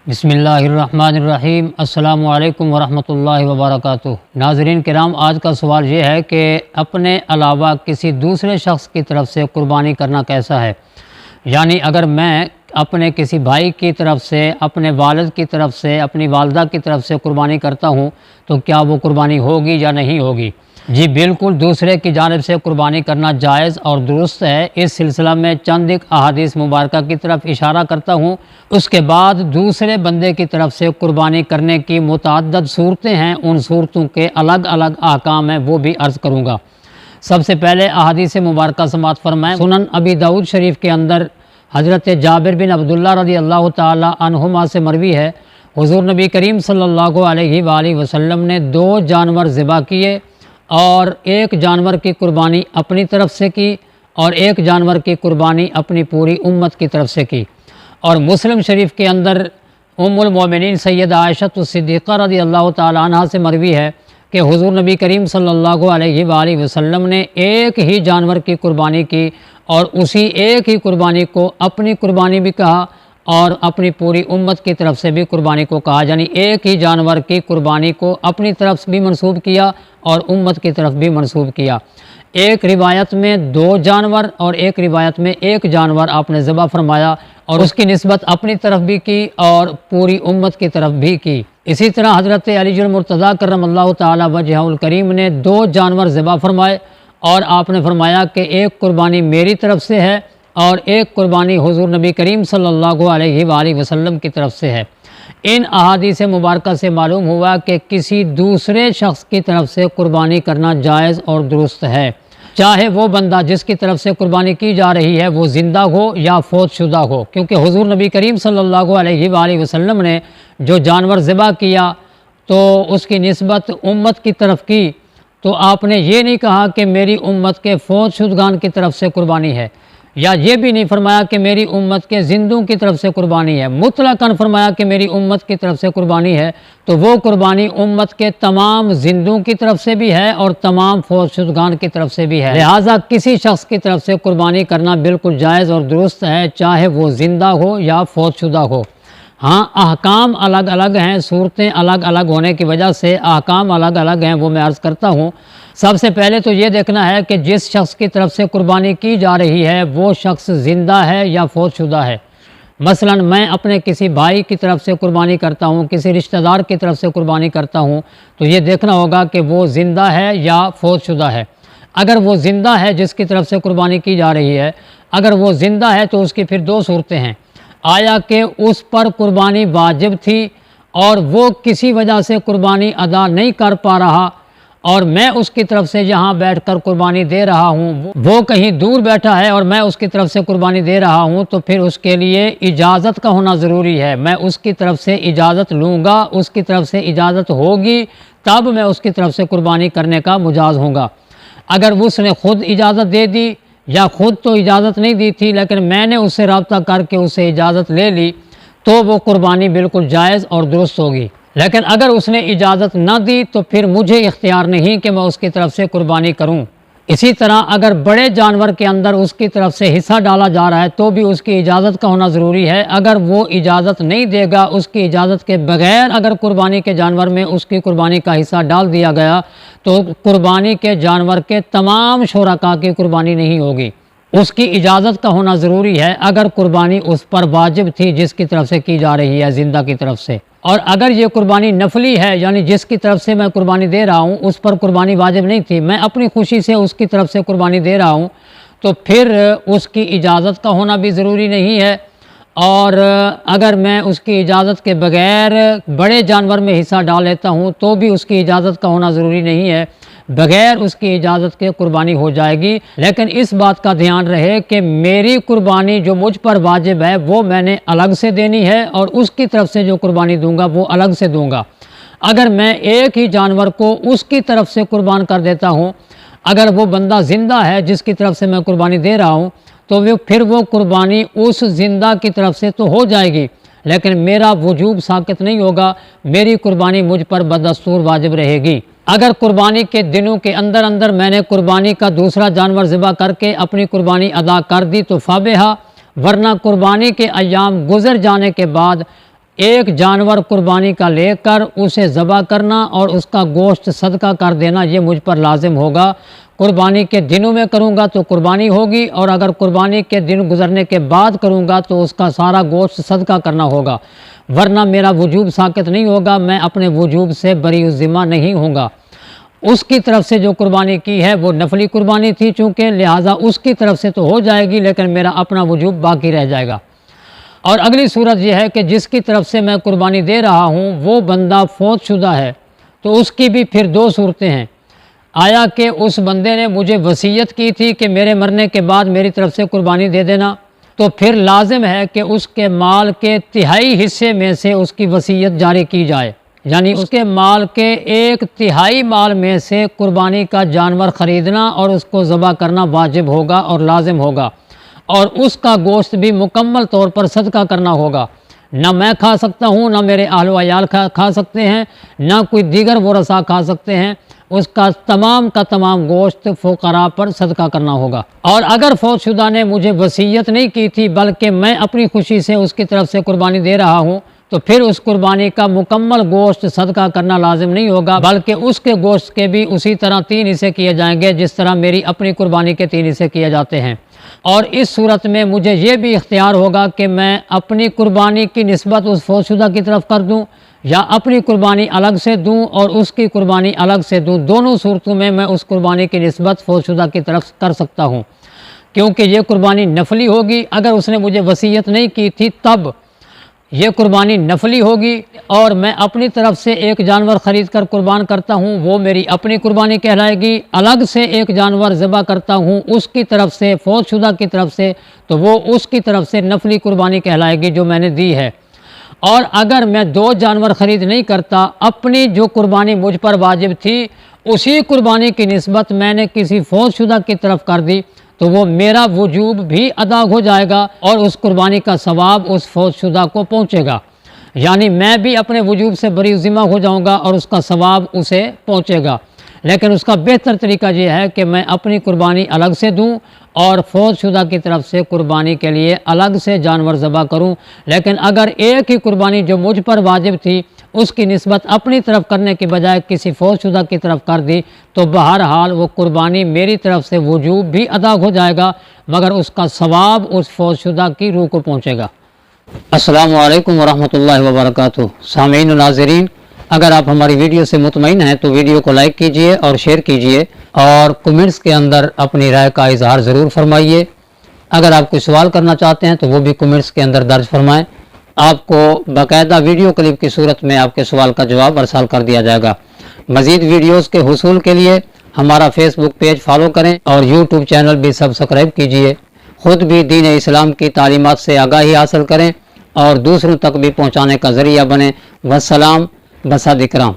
بسم اللہ الرحمن الرحیم۔ السلام علیکم ورحمۃ اللہ وبرکاتہ۔ ناظرین کرام، آج کا سوال یہ ہے کہ اپنے علاوہ کسی دوسرے شخص کی طرف سے قربانی کرنا کیسا ہے؟ یعنی اگر میں اپنے کسی بھائی کی طرف سے، اپنے والد کی طرف سے، اپنی والدہ کی طرف سے قربانی کرتا ہوں تو کیا وہ قربانی ہوگی یا نہیں ہوگی؟ جی بالکل، دوسرے کی جانب سے قربانی کرنا جائز اور درست ہے۔ اس سلسلہ میں چند ایک احادیث مبارکہ کی طرف اشارہ کرتا ہوں، اس کے بعد دوسرے بندے کی طرف سے قربانی کرنے کی متعدد صورتیں ہیں، ان صورتوں کے الگ الگ احکام ہیں، وہ بھی عرض کروں گا۔ سب سے پہلے احادیث مبارکہ سماعت فرمائیں۔ سنن ابی داؤد شریف کے اندر حضرت جابر بن عبداللہ رضی اللہ تعالی عنہما سے مروی ہے، حضور نبی کریم صلی اللہ علیہ وآلہ وسلم نے 2 جانور ذبح کیے اور ایک جانور کی قربانی اپنی طرف سے کی اور ایک جانور کی قربانی اپنی پوری امت کی طرف سے کی۔ اور مسلم شریف کے اندر ام المومنین سیدہ عائشہ صدیقہ رضی اللہ تعالی عنہا سے مروی ہے کہ حضور نبی کریم صلی اللہ علیہ وآلہ وسلم نے ایک ہی جانور کی قربانی کی اور اسی ایک ہی قربانی کو اپنی قربانی بھی کہا اور اپنی پوری امت کی طرف سے بھی قربانی کو کہا، یعنی ایک ہی جانور کی قربانی کو اپنی طرف بھی منسوب کیا اور امت کی طرف بھی منسوب کیا۔ ایک روایت میں 2 جانور اور ایک روایت میں 1 جانور آپ نے ذبح فرمایا اور اس کی نسبت اپنی طرف بھی کی اور پوری امت کی طرف بھی کی۔ اسی طرح حضرت علی المرتضیٰ کرم اللہ تعالی وجہہ الکریم نے 2 جانور ذبح فرمائے اور آپ نے فرمایا کہ ایک قربانی میری طرف سے ہے اور ایک قربانی حضور نبی کریم صلی اللہ علیہ وآلہ وسلم کی طرف سے ہے۔ ان احادیث مبارکہ سے معلوم ہوا کہ کسی دوسرے شخص کی طرف سے قربانی کرنا جائز اور درست ہے، چاہے وہ بندہ جس کی طرف سے قربانی کی جا رہی ہے وہ زندہ ہو یا فوت شدہ ہو، کیونکہ حضور نبی کریم صلی اللہ علیہ وآلہ وسلم نے جو جانور ذبح کیا تو اس کی نسبت امت کی طرف کی، تو آپ نے یہ نہیں کہا کہ میری امت کے فوت شدگان کی طرف سے قربانی ہے، یا یہ بھی نہیں فرمایا کہ میری امت کے زندوں کی طرف سے قربانی ہے، مطلقاً فرمایا کہ میری امت کی طرف سے قربانی ہے، تو وہ قربانی امت کے تمام زندوں کی طرف سے بھی ہے اور تمام فوت شدگان کی طرف سے بھی ہے۔ لہٰذا کسی شخص کی طرف سے قربانی کرنا بالکل جائز اور درست ہے، چاہے وہ زندہ ہو یا فوت شدہ ہو۔ ہاں، احکام الگ الگ ہیں، صورتیں الگ الگ ہونے کی وجہ سے احکام الگ الگ ہیں، وہ میں عرض کرتا ہوں۔ سب سے پہلے تو یہ دیکھنا ہے کہ جس شخص کی طرف سے قربانی کی جا رہی ہے وہ شخص زندہ ہے یا فوت شدہ ہے۔ مثلا میں اپنے کسی بھائی کی طرف سے قربانی کرتا ہوں، کسی رشتہ دار کی طرف سے قربانی کرتا ہوں، تو یہ دیکھنا ہوگا کہ وہ زندہ ہے یا فوت شدہ ہے۔ اگر وہ زندہ ہے جس کی طرف سے قربانی کی جا رہی ہے، اگر وہ زندہ ہے تو اس کی پھر 2 صورتیں ہیں۔ آیا کہ اس پر قربانی واجب تھی اور وہ کسی وجہ سے قربانی ادا نہیں کر پا رہا اور میں اس کی طرف سے یہاں بیٹھ کر قربانی دے رہا ہوں، وہ کہیں دور بیٹھا ہے اور میں اس کی طرف سے قربانی دے رہا ہوں، تو پھر اس کے لیے اجازت کا ہونا ضروری ہے۔ میں اس کی طرف سے اجازت لوں گا، اس کی طرف سے اجازت ہوگی تب میں اس کی طرف سے قربانی کرنے کا مجاز ہوں گا۔ اگر اس نے خود اجازت دے دی یا خود تو اجازت نہیں دی تھی لیکن میں نے اس سے رابطہ کر کے اس سے اجازت لے لی تو وہ قربانی بالکل جائز اور درست ہوگی۔ لیکن اگر اس نے اجازت نہ دی تو پھر مجھے اختیار نہیں کہ میں اس کی طرف سے قربانی کروں۔ اسی طرح اگر بڑے جانور کے اندر اس کی طرف سے حصہ ڈالا جا رہا ہے تو بھی اس کی اجازت کا ہونا ضروری ہے۔ اگر وہ اجازت نہیں دے گا، اس کی اجازت کے بغیر اگر قربانی کے جانور میں اس کی قربانی کا حصہ ڈال دیا گیا تو قربانی کے جانور کے تمام شرکاء کی قربانی نہیں ہوگی۔ اس کی اجازت کا ہونا ضروری ہے اگر قربانی اس پر واجب تھی جس کی طرف سے کی جا رہی ہے، زندہ کی طرف سے۔ اور اگر یہ قربانی نفلی ہے، یعنی جس کی طرف سے میں قربانی دے رہا ہوں اس پر قربانی واجب نہیں تھی، میں اپنی خوشی سے اس کی طرف سے قربانی دے رہا ہوں، تو پھر اس کی اجازت کا ہونا بھی ضروری نہیں ہے۔ اور اگر میں اس کی اجازت کے بغیر بڑے جانور میں حصہ ڈال لیتا ہوں تو بھی اس کی اجازت کا ہونا ضروری نہیں ہے، بغیر اس کی اجازت کے قربانی ہو جائے گی۔ لیکن اس بات کا دھیان رہے کہ میری قربانی جو مجھ پر واجب ہے وہ میں نے الگ سے دینی ہے اور اس کی طرف سے جو قربانی دوں گا وہ الگ سے دوں گا۔ اگر میں ایک ہی جانور کو اس کی طرف سے قربان کر دیتا ہوں، اگر وہ بندہ زندہ ہے جس کی طرف سے میں قربانی دے رہا ہوں تو پھر وہ قربانی اس زندہ کی طرف سے تو ہو جائے گی لیکن میرا وجوب ساقط نہیں ہوگا، میری قربانی مجھ پر بدستور واجب رہے گی۔ اگر قربانی کے دنوں کے اندر اندر میں نے قربانی کا دوسرا جانور ذبح کر کے اپنی قربانی ادا کر دی تو فابہا، ورنہ قربانی کے ایام گزر جانے کے بعد ایک جانور قربانی کا لے کر اسے ذبح کرنا اور اس کا گوشت صدقہ کر دینا یہ مجھ پر لازم ہوگا۔ قربانی کے دنوں میں کروں گا تو قربانی ہوگی، اور اگر قربانی کے دن گزرنے کے بعد کروں گا تو اس کا سارا گوشت صدقہ کرنا ہوگا، ورنہ میرا وجوب ساقط نہیں ہوگا، میں اپنے وجوب سے بری الذمہ نہیں ہوں گا۔ اس کی طرف سے جو قربانی کی ہے وہ نفلی قربانی تھی چونکہ، لہٰذا اس کی طرف سے تو ہو جائے گی، لیکن میرا اپنا وجوب باقی رہ جائے گا۔ اور اگلی صورت یہ ہے کہ جس کی طرف سے میں قربانی دے رہا ہوں وہ بندہ فوت شدہ ہے، تو اس کی بھی پھر دو صورتیں ہیں۔ آیا کہ اس بندے نے مجھے وصیت کی تھی کہ میرے مرنے کے بعد میری طرف سے قربانی دے دینا، تو پھر لازم ہے کہ اس کے مال کے تہائی حصے میں سے اس کی وصیت جاری کی جائے، یعنی اس کے مال کے 1/3 مال میں سے قربانی کا جانور خریدنا اور اس کو ذبح کرنا واجب ہوگا اور لازم ہوگا، اور اس کا گوشت بھی مکمل طور پر صدقہ کرنا ہوگا۔ نہ میں کھا سکتا ہوں، نہ میرے اہل و عیال کھا سکتے ہیں، نہ کوئی دیگر ورثاء کھا سکتے ہیں، اس کا تمام گوشت فقراء پر صدقہ کرنا ہوگا۔ اور اگر فوت شدہ نے مجھے وصیت نہیں کی تھی بلکہ میں اپنی خوشی سے اس کی طرف سے قربانی دے رہا ہوں، تو پھر اس قربانی کا مکمل گوشت صدقہ کرنا لازم نہیں ہوگا، بلکہ اس کے گوشت کے بھی اسی طرح 3 حصے کیے جائیں گے جس طرح میری اپنی قربانی کے 3 حصے کیے جاتے ہیں۔ اور اس صورت میں مجھے یہ بھی اختیار ہوگا کہ میں اپنی قربانی کی نسبت اس فوت شدہ کی طرف کر دوں یا اپنی قربانی الگ سے دوں اور اس کی قربانی الگ سے دوں۔ دونوں صورتوں میں میں اس قربانی کی نسبت فوت شدہ کی طرف کر سکتا ہوں، کیونکہ یہ قربانی نفلی ہوگی۔ اگر اس نے مجھے وصیت نہیں کی تھی تب یہ قربانی نفلی ہوگی، اور میں اپنی طرف سے ایک جانور خرید کر قربان کرتا ہوں، وہ میری اپنی قربانی کہلائے گی۔ الگ سے ایک جانور ذبح کرتا ہوں اس کی طرف سے، فوت شدہ کی طرف سے، تو وہ اس کی طرف سے نفلی قربانی کہلائے گی جو میں نے دی ہے۔ اور اگر میں 2 جانور خرید نہیں کرتا، اپنی جو قربانی مجھ پر واجب تھی اسی قربانی کی نسبت میں نے کسی فوت شدہ کی طرف کر دی، تو وہ میرا وجوب بھی ادا ہو جائے گا اور اس قربانی کا ثواب اس فوت شدہ کو پہنچے گا، یعنی میں بھی اپنے وجوب سے بری ذمہ ہو جاؤں گا اور اس کا ثواب اسے پہنچے گا۔ لیکن اس کا بہتر طریقہ یہ ہے کہ میں اپنی قربانی الگ سے دوں اور فوت شدہ کی طرف سے قربانی کے لیے الگ سے جانور ذبح کروں۔ لیکن اگر ایک ہی قربانی جو مجھ پر واجب تھی اس کی نسبت اپنی طرف کرنے کے بجائے کسی فوت شدہ کی طرف کر دی، تو بہرحال وہ قربانی میری طرف سے وجوب بھی ادا ہو جائے گا، مگر اس کا ثواب اس فوت شدہ کی روح کو پہنچے گا۔ السلام علیکم ورحمۃ اللہ وبرکاتہ۔ سامعین و ناظرین، اگر آپ ہماری ویڈیو سے مطمئن ہیں تو ویڈیو کو لائک کیجئے اور شیئر کیجئے، اور کمنٹس کے اندر اپنی رائے کا اظہار ضرور فرمائیے۔ اگر آپ کوئی سوال کرنا چاہتے ہیں تو وہ بھی کمنٹس کے اندر درج فرمائیں، آپ کو باقاعدہ ویڈیو کلپ کی صورت میں آپ کے سوال کا جواب ارسال کر دیا جائے گا۔ مزید ویڈیوز کے حصول کے لیے ہمارا فیس بک پیج فالو کریں اور یوٹیوب چینل بھی سبسکرائب کیجئے۔ خود بھی دین اسلام کی تعلیمات سے آگاہی حاصل کریں اور دوسروں تک بھی پہنچانے کا ذریعہ بنیں۔ والسلام بصد اکرام۔